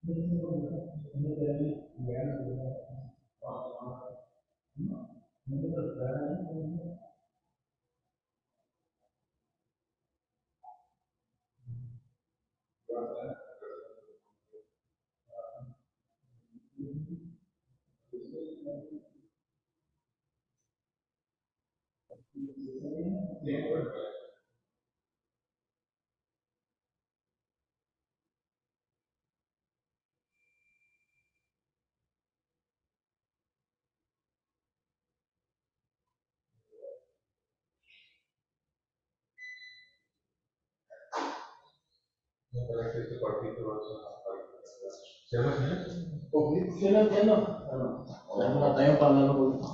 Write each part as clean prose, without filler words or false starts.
Sí, lo entiendo. Pero batalla para hablarlo un poquito.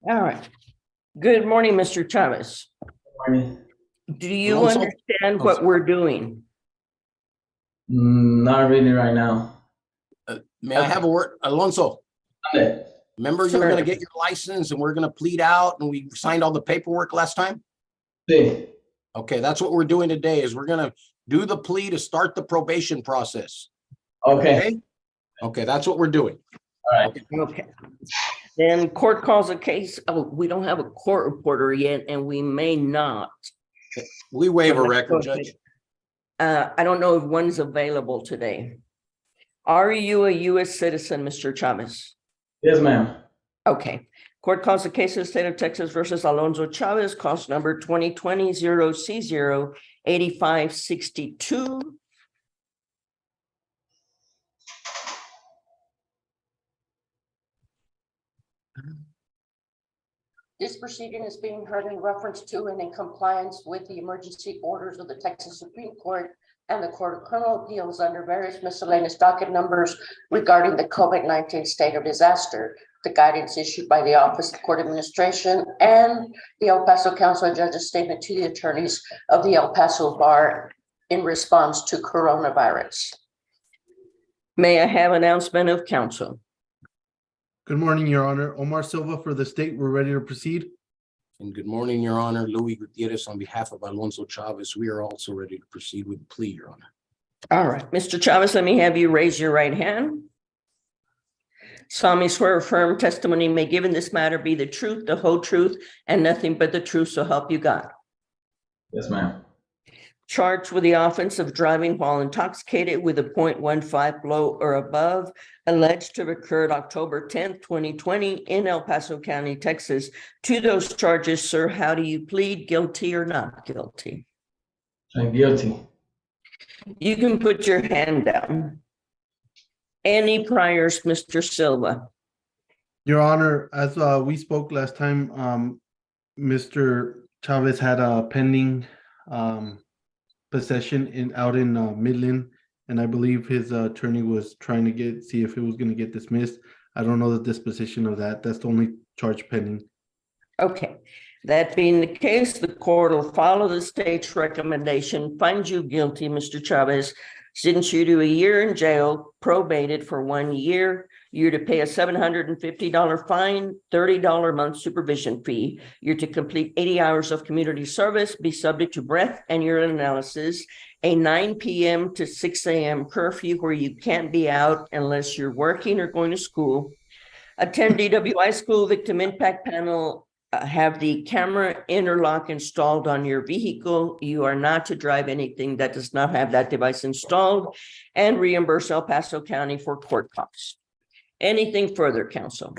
All right. Good morning, Mr. Chavez. Morning. Do you Alonso? understand what we're doing? Not really right now. May I have a word? Alonso, Okay. remember you were Sure. going to get your license and we're going to plead out and we signed all the paperwork last time? Sí. Okay, that's what we're doing today is we're going to do the plea to start the probation process. Okay. Okay, that's what we're doing. All right. Okay. Then court calls a case. Oh, we don't have a court reporter yet, and we may not. We waive a record, Go ahead. Judge. I don't know if one's available today. Are you a U.S. citizen, Mr. Chavez? Yes, ma'am. Okay. Court calls the case of the state of Texas versus Alonso Chavez, cause number 2020-0C0-8562. This proceeding is being heard in reference to and in compliance with the emergency orders of the Texas Supreme Court and the Court of Criminal Appeals under various miscellaneous docket numbers regarding the COVID-19 state of disaster, the guidance issued by the Office of Court Administration and the El Paso Council of Judges statement to the attorneys of the El Paso Bar in response to coronavirus. May I have announcement of counsel? Good morning, Your Honor. Omar Silva for the state. We're ready to proceed. And good morning, Your Honor. Louis Gutierrez on behalf of Alonso Chavez. We are also ready to proceed with the plea, Your Honor. All right, Mr. Chavez, let me have you raise your right hand. Solemnly swear or affirm testimony may give in this matter be the truth, the whole truth, and nothing but the truth, so help you God. Yes, ma'am. Charged with the offense of driving while intoxicated with a .15 below or above, alleged to have occurred October 10th, 2020 in El Paso County, Texas. To those charges, sir, how do you plead, guilty or not guilty? I'm guilty. You can put your hand down. Any priors, Mr. Silva? Your Honor, as we spoke last time, Mr. Chavez had a pending possession out in Midland, and I believe his attorney was trying to see if it was going to get dismissed. I don't know the disposition of that. That's the only charge pending. Okay, that being the case, the court will follow the state's recommendation, find you guilty, Mr. Chavez, sentence you to a year in jail, probated for 1 year. You're to pay a $750 fine, $30 a month supervision fee. You're to complete 80 hours of community service, be subject to breath and urine analysis, a 9 p.m. to 6 a.m. curfew where you can't be out unless you're working or going to school. Attend DWI school victim impact panel. Have the camera interlock installed on your vehicle. You are not to drive anything that does not have that device installed, and reimburse El Paso County for court costs. Anything further, counsel?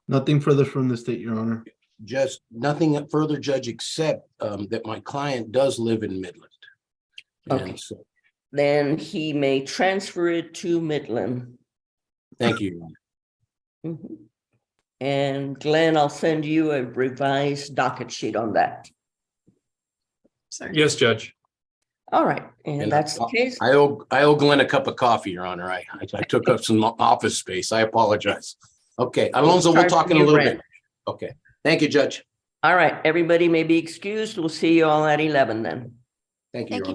Nothing further from the state, Your Honor. Just nothing further, Judge, except that my client does live in Midland. Okay. And so, Then he may transfer it to Midland. thank you, Your Honor. Mhm. And Glenn, I'll send you a revised docket sheet on that. Yes, Judge. All right, and And that's the case. I owe Glenn a cup of coffee, Your Honor. I took up some office space. I apologize. Okay, Alonso, we'll talk in a little bit. Okay, thank you, Judge. All right, everybody may be excused. We'll see you all at 11 then. Thank you, Your Honor.